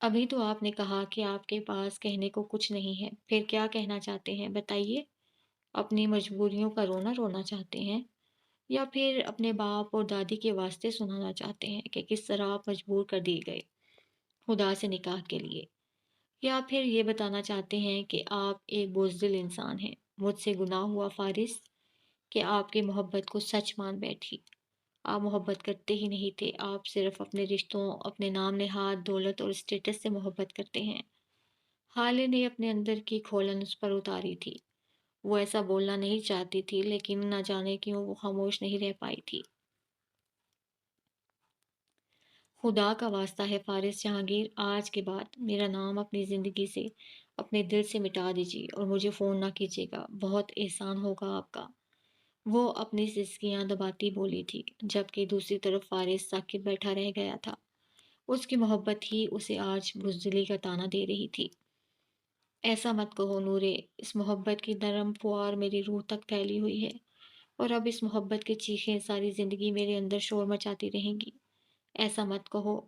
ابھی تو آپ نے کہا کہ آپ کے پاس کہنے کو کچھ نہیں ہے، پھر کیا کہنا چاہتے ہیں بتائیے؟ اپنی مجبوریوں کا رونا رونا چاہتے ہیں، یا پھر اپنے باپ اور دادی کے واسطے سنانا چاہتے ہیں کہ کس طرح آپ مجبور کر دیے گئے خدا سے نکاح کے لیے؟ یا پھر یہ بتانا چاہتے ہیں کہ آپ ایک بزدل انسان ہیں؟ مجھ سے گناہ ہوا فارس کہ آپ کی محبت کو سچ مان بیٹھی۔ آپ محبت کرتے ہی نہیں تھے، آپ صرف اپنے رشتوں، اپنے نام نہاد دولت اور اسٹیٹس سے محبت کرتے ہیں۔ حالے نے اپنے اندر کی کھولن اس پر اتاری تھی۔ وہ ایسا بولنا نہیں چاہتی تھی، لیکن نہ جانے کیوں وہ خاموش نہیں رہ پائی تھی۔ خدا کا واسطہ ہے فارس جہانگیر، آج کے بعد میرا نام اپنی زندگی سے، اپنے دل سے مٹا دیجیے اور مجھے فون نہ کیجیے گا، بہت احسان ہوگا آپ کا۔ وہ اپنی سسکیاں دباتی بولی تھی، جبکہ دوسری طرف فارس ساکت بیٹھا رہ گیا تھا۔ اس کی محبت ہی اسے آج بزدلی کا طعنہ دے رہی تھی۔ ایسا مت کہو نورے، اس محبت کی نرم پھوار میری روح تک پھیلی ہوئی ہے، اور اب اس محبت کی چیخیں ساری زندگی میرے اندر شور مچاتی رہیں گی۔ ایسا مت کہو،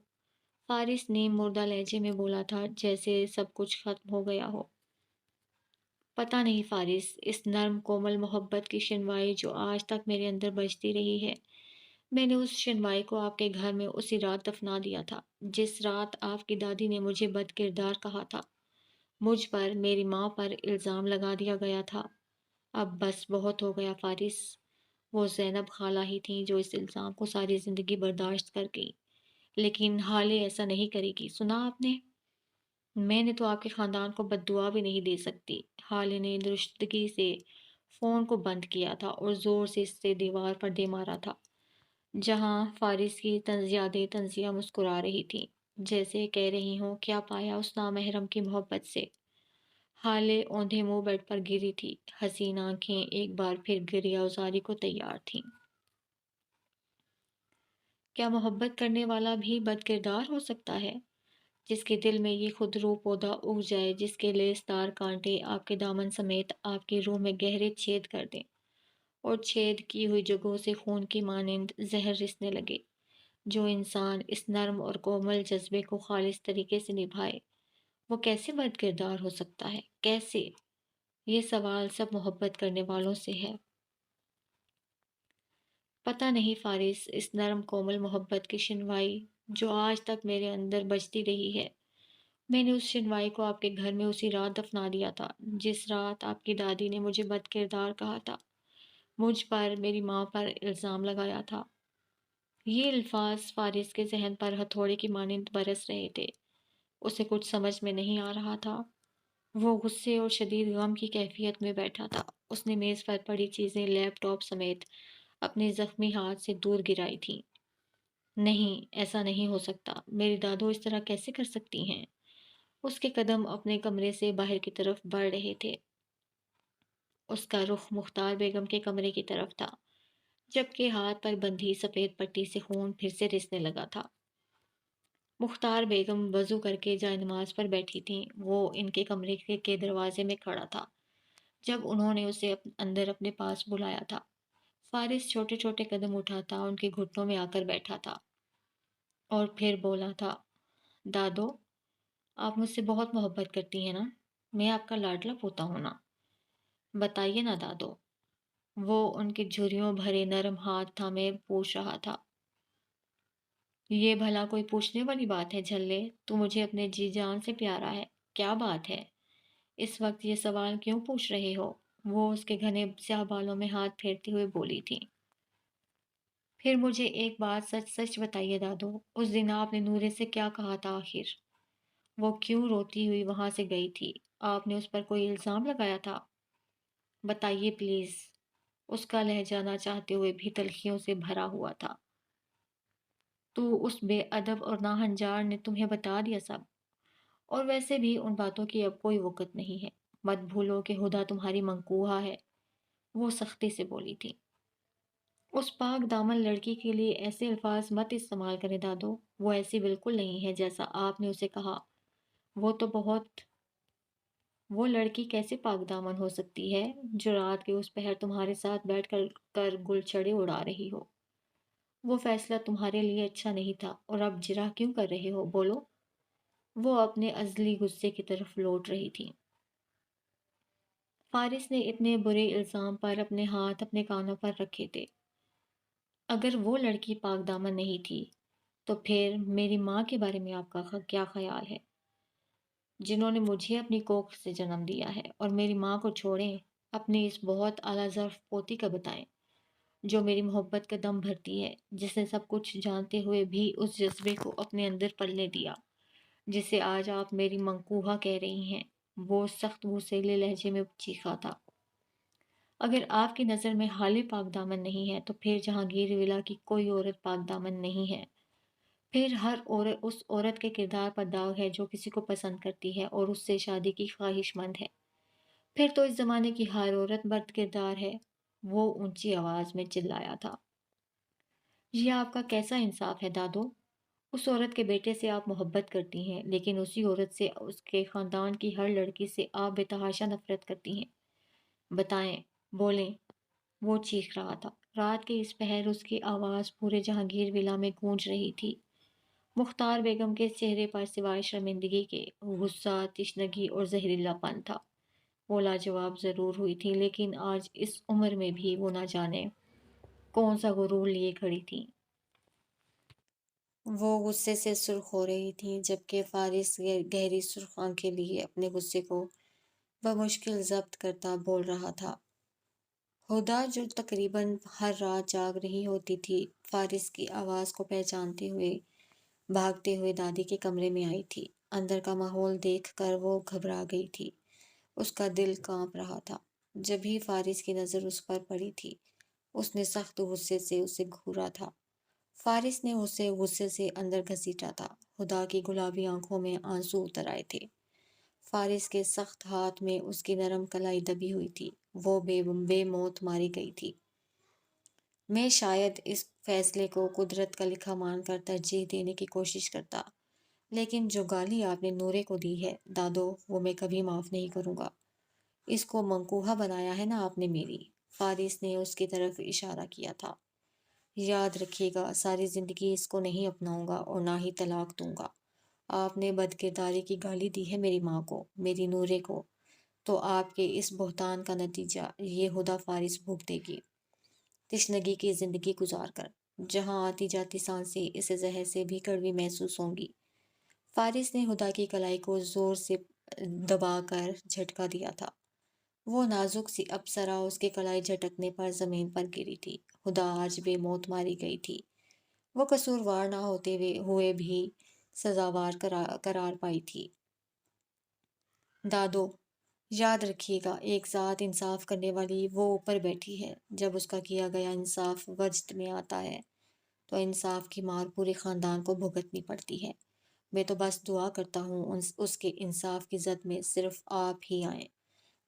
فارس نیم مردہ لہجے میں بولا تھا، جیسے سب کچھ ختم ہو گیا ہو۔ پتہ نہیں فارس، اس نرم کومل محبت کی شنوائی جو آج تک میرے اندر بجتی رہی ہے، میں نے اس شنوائی کو آپ کے گھر میں اسی رات دفنا دیا تھا جس رات آپ کی دادی نے مجھے بد کردار کہا تھا، مجھ پر، میری ماں پر الزام لگا دیا گیا تھا۔ اب بس بہت ہو گیا فارس۔ وہ زینب خالہ ہی تھیں جو اس الزام کو ساری زندگی برداشت کر گئی، لیکن حالے ایسا نہیں کرے گی، سنا آپ نے؟ میں نے تو آپ کے خاندان کو بد دعا بھی نہیں دے سکتی۔ حالے نے درستگی سے فون کو بند کیا تھا اور زور سے اس سے دیوار پر دے مارا تھا، جہاں فارس کی یادیں تنزیہ مسکرا رہی تھیں، جیسے کہہ رہی ہوں کیا پایا اس نامحرم کی محبت سے۔ حالے اوندھے منہ بیڈ پر گری تھی، حسین آنکھیں ایک بار پھر گریہ ازاری کو تیار تھیں۔ کیا محبت کرنے والا بھی بد کردار ہو سکتا ہے؟ جس کے دل میں یہ خود رو پودا اگ جائے، جس کے لیسدار کانٹے آپ کے دامن سمیت آپ کی روح میں گہرے چھید کر دیں، اور چھید کی ہوئی جگہوں سے خون کی مانند زہر رسنے لگے۔ جو انسان اس نرم اور کومل جذبے کو خالص طریقے سے نبھائے، وہ کیسے بد کردار ہو سکتا ہے؟ کیسے؟ یہ سوال سب محبت کرنے والوں سے ہے۔ پتہ نہیں فارس، اس نرم کومل محبت کی شنوائی جو آج تک میرے اندر بجتی رہی ہے، میں نے اس شنوائی کو آپ کے گھر میں اسی رات دفنا دیا تھا جس رات آپ کی دادی نے مجھے بد کردار کہا تھا، مجھ پر، میری ماں پر الزام لگایا تھا۔ یہ الفاظ فارس کے ذہن پر ہتھوڑے کی مانند برس رہے تھے۔ اسے کچھ سمجھ میں نہیں آ رہا تھا۔ وہ غصے اور شدید غم کی کیفیت میں بیٹھا تھا۔ اس نے میز پر پڑی چیزیں لیپ ٹاپ سمیت اپنے زخمی ہاتھ سے دور گرائی تھیں۔ نہیں، ایسا نہیں ہو سکتا، میری دادو اس طرح کیسے کر سکتی ہیں؟ اس کے قدم اپنے کمرے سے باہر کی طرف بڑھ رہے تھے۔ اس کا رخ مختار بیگم کے کمرے کی طرف تھا، جبکہ ہاتھ پر بندھی سفید پٹی سے خون پھر سے رسنے لگا تھا۔ مختار بیگم وضو کر کے جائے نماز پر بیٹھی تھیں۔ وہ ان کے کمرے کے دروازے میں کھڑا تھا جب انہوں نے اسے اندر اپنے پاس بلایا تھا۔ فارس چھوٹے چھوٹے قدم اٹھاتا ان کے گھٹنوں میں آ کر بیٹھا تھا، اور پھر بولا تھا، دادو، آپ مجھ سے بہت محبت کرتی ہیں نا؟ میں آپ کا لاڈلا پوتا ہوں نا؟ بتائیے نا دادو۔ وہ ان کے جھریوں بھرے نرم ہاتھ تھامے پوچھ رہا تھا۔ یہ بھلا کوئی پوچھنے والی بات ہے جھلے؟ تو مجھے اپنے جی جان سے پیارا ہے، کیا بات ہے؟ اس وقت یہ سوال کیوں پوچھ رہے ہو؟ وہ اس کے گھنے سیاہ بالوں میں ہاتھ پھیرتے ہوئے بولی تھی۔ پھر مجھے ایک بات سچ سچ بتائیے دادو، اس دن آپ نے نورے سے کیا کہا تھا آخر؟ وہ کیوں روتی ہوئی وہاں سے گئی تھی؟ آپ نے اس پر کوئی الزام لگایا تھا؟ بتائیے پلیز۔ اس کا لہجہ نہ چاہتے ہوئے بھی تلخیوں سے بھرا ہوا تھا۔ تو اس بے ادب اور ناہنجار نے تمہیں بتا دیا سب؟ اور ویسے بھی ان باتوں کی اب کوئی وقت نہیں ہے۔ مت بھولو کہ ہدا تمہاری منقوہہ ہے، وہ سختی سے بولی تھی۔ اس پاک دامن لڑکی کے لیے ایسے الفاظ مت استعمال کریں دادو، وہ ایسی بالکل نہیں ہے جیسا آپ نے اسے کہا۔ وہ تو بہت وہ لڑکی کیسے پاک دامن ہو سکتی ہے جو رات کے اس پہر تمہارے ساتھ بیٹھ کر گل چھڑے اڑا رہی ہو؟ وہ فیصلہ تمہارے لیے اچھا نہیں تھا اور اب جرح کیوں کر رہے ہو؟ بولو۔ وہ اپنے ازلی غصے کی طرف لوٹ رہی تھی۔ فارس نے اتنے برے الزام پر اپنے ہاتھ اپنے کانوں پر رکھے تھے۔ اگر وہ لڑکی پاک دامن نہیں تھی تو پھر میری ماں کے بارے میں آپ کا کیا خیال ہے، جنہوں نے مجھے اپنی کوکھ سے جنم دیا ہے؟ اور میری ماں کو چھوڑیں، اپنی اس بہت اعلیٰ ظرف پوتی کا بتائیں جو میری محبت کا دم بھرتی ہے، جس نے سب کچھ جانتے ہوئے بھی اس جذبے کو اپنے اندر پلنے دیا جسے آج آپ میری منقوہہ کہہ رہی ہیں۔ وہ سخت غصیلے لہجے میں چیخا تھا۔ اگر آپ کی نظر میں حالی پاک دامن نہیں ہے تو پھر جہانگیر ولا کی کوئی عورت پاک دامن نہیں ہے۔ پھر ہر عورت اس عورت کے کردار پر داغ ہے جو کسی کو پسند کرتی ہے اور اس سے شادی کی خواہش مند ہے۔ پھر تو اس زمانے کی ہر عورت بد کردار ہے، وہ اونچی آواز میں چلایا تھا۔ یہ آپ کا کیسا انصاف ہے دادو؟ اس عورت کے بیٹے سے آپ محبت کرتی ہیں، لیکن اسی عورت سے، اس کے خاندان کی ہر لڑکی سے آپ بے تحاشا نفرت کرتی ہیں۔ بتائیں، بولیں۔ وہ چیخ رہا تھا۔ رات کے اس پہر اس کی آواز پورے جہانگیر ولا میں گونج رہی تھی۔ مختار بیگم کے چہرے پر سوائے شرمندگی کے غصہ، تشنگی اور زہریلا پن تھا۔ وہ لاجواب ضرور ہوئی تھی، لیکن آج اس عمر میں بھی وہ نہ جانے کون سا غرور لیے کھڑی تھی۔ وہ غصے سے سرخ ہو رہی تھی، جبکہ فارس گہری سرخ آنکھیں لیے اپنے غصے کو بمشکل ضبط کرتا بول رہا تھا۔ ہدا جو تقریباً ہر رات جاگ رہی ہوتی تھی، فارس کی آواز کو پہچانتے ہوئے بھاگتے ہوئے دادی کے کمرے میں آئی تھی۔ اندر کا ماحول دیکھ کر وہ گھبرا گئی تھی۔ اس کا دل کانپ رہا تھا۔ جب ہی فارس کی نظر اس پر پڑی تھی، اس نے سخت غصے سے اسے گھورا تھا۔ فارس نے اسے غصے سے اندر گھسیٹا تھا۔ ہدا کی گلابی آنکھوں میں آنسو اتر آئے تھے۔ فارس کے سخت ہاتھ میں اس کی نرم کلائی دبی ہوئی تھی۔ وہ بے موت ماری گئی تھی۔ میں شاید اس فیصلے کو قدرت کا لکھا مان کر ترجیح دینے کی کوشش کرتا، لیکن جو گالی آپ نے نورے کو دی ہے دادو، وہ میں کبھی معاف نہیں کروں گا۔ اس کو منقوہہ بنایا ہے نا آپ نے میری۔ فارس نے اس کی طرف اشارہ کیا تھا۔ یاد رکھیے گا، ساری زندگی اس کو نہیں اپناؤں گا اور نہ ہی طلاق دوں گا۔ آپ نے بد کرداری کی گالی دی ہے میری ماں کو، میری نورے کو، تو آپ کے اس بہتان کا نتیجہ یہ ہدا فارس بھگتے گی، تشنگی کی زندگی گزار کر، جہاں آتی جاتی سانسیں اسے زہر سے بھی کڑوی محسوس ہوں گی۔ فارس نے ہدا کی کلائی کو زور سے دبا کر جھٹکا دیا تھا۔ وہ نازک سی اپسرا اس کے کلائی جھٹکنے پر زمین پر گری تھی۔ ہدا آج بے موت ماری گئی تھی۔ وہ قصوروار نہ ہوتے ہوئے بھی سزاوار قرار پائی تھی۔ دادو، یاد رکھیے گا، ایک ذات انصاف کرنے والی وہ اوپر بیٹھی ہے۔ جب اس کا کیا گیا انصاف وجد میں آتا ہے تو انصاف کی مار پورے خاندان کو بھگتنی پڑتی ہے۔ میں تو بس دعا کرتا ہوں اس کے انصاف کی زد میں صرف آپ ہی آئیں،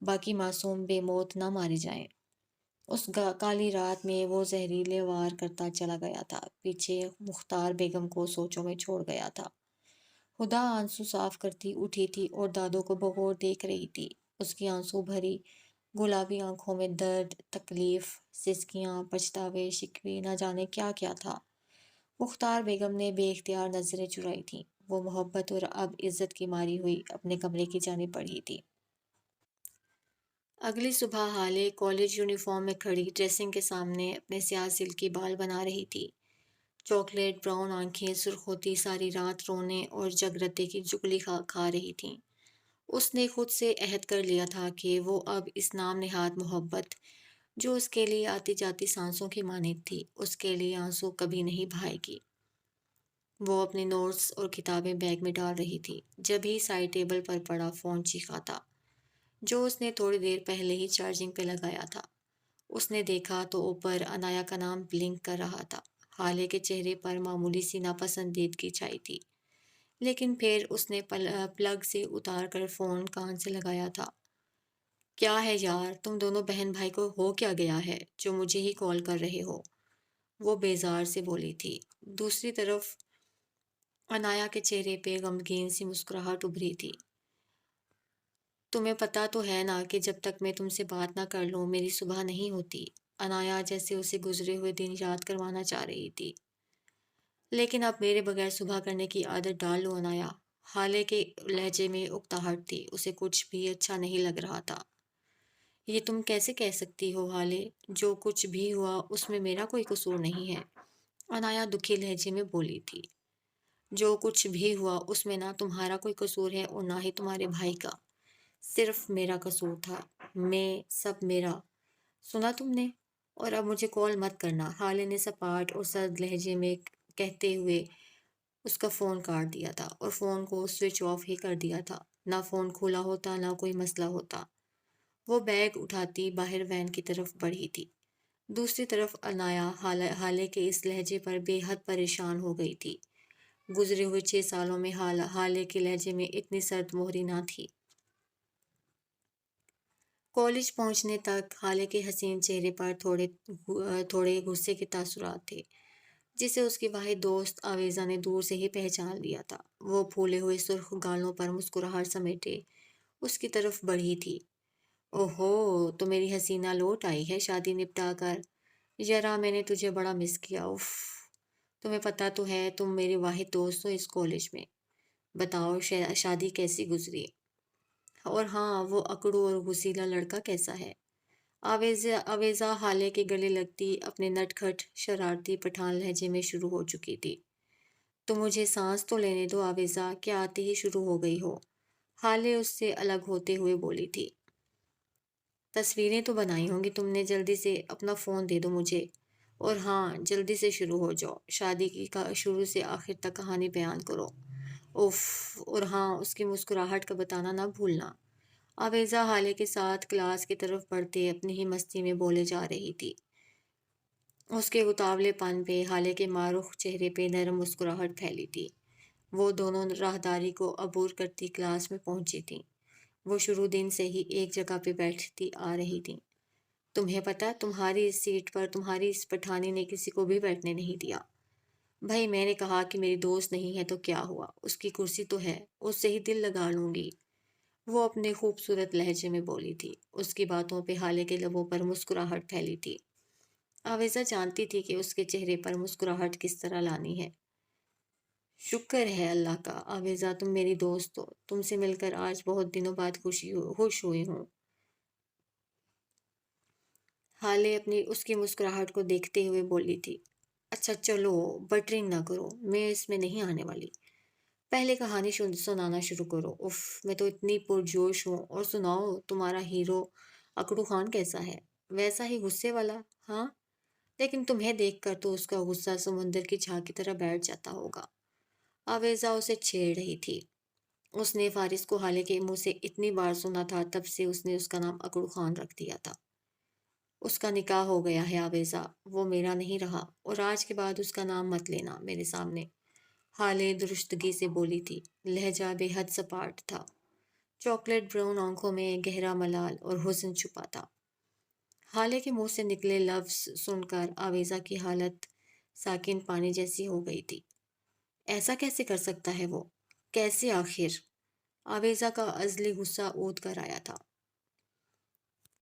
باقی معصوم بے موت نہ مارے جائیں۔ اس کالی رات میں وہ زہریلے وار کرتا چلا گیا تھا، پیچھے مختار بیگم کو سوچوں میں چھوڑ گیا تھا۔ ہدا آنسو صاف کرتی اٹھی تھی اور دادو کو بغور دیکھ رہی تھی۔ اس کی آنسو بھری گلابی آنکھوں میں درد، تکلیف، سسکیاں، پچھتاوے، شکوے، نہ جانے کیا کیا تھا۔ مختار بیگم نے بے اختیار نظریں چرائی تھیں۔ وہ محبت اور اب عزت کی ماری ہوئی اپنے کمرے کی جانب بڑھی تھی۔ اگلی صبح حالے کالج یونیفارم میں کھڑی ڈریسنگ کے سامنے اپنے سیاہ سلکی بال بنا رہی تھی۔ چاکلیٹ براؤن آنکھیں سرخ ہوتی ساری رات رونے اور جگرتے کی چگلی کھا رہی تھیں۔ اس نے خود سے عہد کر لیا تھا کہ وہ اب اس نام نہاد محبت جو اس کے لیے آتی جاتی سانسوں کی مانند تھی، اس کے لیے آنسو کبھی نہیں بہائے گی۔ وہ اپنے نوٹس اور کتابیں بیگ میں ڈال رہی تھی، جب ہی سائڈ ٹیبل پر پڑا فون چیخا تھا، جو اس نے تھوڑی دیر پہلے ہی چارجنگ پہ لگایا تھا۔ اس نے دیکھا تو اوپر انایا کا نام بلنک کر رہا تھا۔ حالے کے چہرے پر معمولی سی ناپسندیدگی چھائی تھی، لیکن پھر اس نے پلگ سے اتار کر فون کان سے لگایا تھا۔ کیا ہے یار، تم دونوں بہن بھائی کو ہو کیا گیا ہے جو مجھے ہی کال کر رہے ہو؟ وہ بیزار سے بولی تھی۔ دوسری طرف انایا کے چہرے پہ غمگین سی مسکراہٹ ابھری تھی۔ تمہیں پتا تو ہے نا کہ جب تک میں تم سے بات نہ کر لوں میری صبح نہیں ہوتی۔ انایا جیسے اسے گزرے ہوئے دن یاد کروانا چاہ رہی تھی۔ لیکن اب میرے بغیر صبح کرنے کی عادت ڈال لو انایا۔ حالے کے لہجے میں اکتاہٹ تھی، اسے کچھ بھی اچھا نہیں لگ رہا تھا۔ یہ تم کیسے کہہ سکتی ہو حالے؟ جو کچھ بھی ہوا اس میں میرا کوئی قصور نہیں ہے، انایا دکھی لہجے میں بولی تھی۔ جو کچھ بھی ہوا اس میں نہ تمہارا کوئی قصور ہے اور نہ ہی تمہارے بھائی کا، صرف میرا قصور تھا، سب میرا، سنا تم نے؟ اور اب مجھے کال مت کرنا، حالے نے سپاٹ اور سرد لہجے میں کہتے ہوئے اس کا فون کاٹ دیا تھا اور فون کو سوئچ آف ہی کر دیا تھا۔ نہ فون کھولا ہوتا نہ کوئی مسئلہ ہوتا۔ وہ بیگ اٹھاتی باہر وین کی طرف بڑھی تھی۔ دوسری طرف انایا حالے کے اس لہجے پر بے حد پریشان ہو گئی تھی۔ گزرے ہوئے 6 سالوں میں حالے کے لہجے میں اتنی سرد مہری نہ تھی۔ کالج پہنچنے تک حالے کے حسین چہرے پر تھوڑے غصے کے تاثرات تھے، جسے اس کی واحد دوست آویزا نے دور سے ہی پہچان لیا تھا۔ وہ پھولے ہوئے سرخ گالوں پر مسکراہٹ سمیٹے اس کی طرف بڑھی تھی۔ اوہو، تو میری حسینہ لوٹ آئی ہے شادی نپٹا کر۔ ذرا میں نے تجھے بڑا مس کیا، اف۔ تمہیں پتا تو ہے تم میری واحد دوست ہو اس کالج میں۔ بتاؤ شادی کیسی گزری؟ اور ہاں، وہ اکڑو اور غسیلا لڑکا کیسا ہے؟ آویزا حالے کے گلے لگتی اپنے نٹ کھٹ شرارتی پٹھان لہجے میں شروع ہو چکی تھی۔ تو مجھے سانس تو لینے دو آویزا، کیا آتے ہی شروع ہو گئی ہو؟ حالے اس سے الگ ہوتے ہوئے بولی تھی۔ تصویریں تو بنائی ہوں گی تم نے، جلدی سے اپنا فون دے دو مجھے، اور ہاں جلدی سے شروع ہو جاؤ، شادی کی شروع سے آخر تک کہانی بیان کرو۔ اوف، اور ہاں اس کی مسکراہٹ کا بتانا نہ بھولنا۔ آویزا حالے کے ساتھ کلاس کی طرف بڑھتے اپنی ہی مستی میں بولے جا رہی تھی۔ اس کے اتاولے پن پہ حالے کے معروف چہرے پہ نرم مسکراہٹ پھیلی تھی۔ وہ دونوں راہداری کو عبور کرتی کلاس میں پہنچی تھیں۔ وہ شروع دن سے ہی ایک جگہ پہ بیٹھتی آ رہی تھیں۔ تمہیں پتا تمہاری اس سیٹ پر تمہاری اس پٹھانی نے کسی کو بھی بیٹھنے نہیں دیا۔ بھائی میں نے کہا کہ میری دوست نہیں ہے تو کیا ہوا، اس کی کرسی تو ہے، اس سے ہی دل لگا لوں گی، وہ اپنے خوبصورت لہجے میں بولی تھی۔ اس کی باتوں پہ حالے کے لبوں پر مسکراہٹ پھیلی تھی۔ آویزا جانتی تھی کہ اس کے چہرے پر مسکراہٹ کس طرح لانی ہے۔ شکر ہے اللہ کا آویزا تم میری دوست ہو، تم سے مل کر آج بہت دنوں بعد خوش ہوئی ہوں۔ حالے اپنی اس کی مسکراہٹ کو دیکھتے ہوئے بولی تھی۔ اچھا چلو بٹرنگ نہ کرو، میں اس میں نہیں آنے والی، پہلے کہانی سنانا شروع کرو۔ اف، میں تو اتنی پرجوش ہوں۔ اور سناؤ تمہارا ہیرو اکڑو خان کیسا ہے؟ ویسا ہی غصے والا؟ ہاں، لیکن تمہیں دیکھ کر تو اس کا غصہ سمندر کی چھا کی طرح بیٹھ جاتا ہوگا۔ آویزا اسے چھیڑ رہی تھی۔ اس نے فارس کو حالے کے منہ سے اتنی بار سنا تھا، تب سے اس نے اس کا نام اکڑو خان رکھ دیا تھا۔ اس کا نکاح ہو گیا ہے آویزا، وہ میرا نہیں رہا، اور آج کے بعد اس کا نام مت لینا میرے سامنے، حالے درستگی سے بولی تھی۔ لہجہ بے حد سپاٹ تھا۔ چاکلیٹ براؤن آنکھوں میں گہرا ملال اور حزن چھپا تھا۔ حالے کے منہ سے نکلے لفظ سن کر آویزا کی حالت ساکن پانی جیسی ہو گئی تھی۔ ایسا کیسے کر سکتا ہے وہ؟ کیسے آخر؟ آویزا کا ازلی غصہ اود کر آیا تھا۔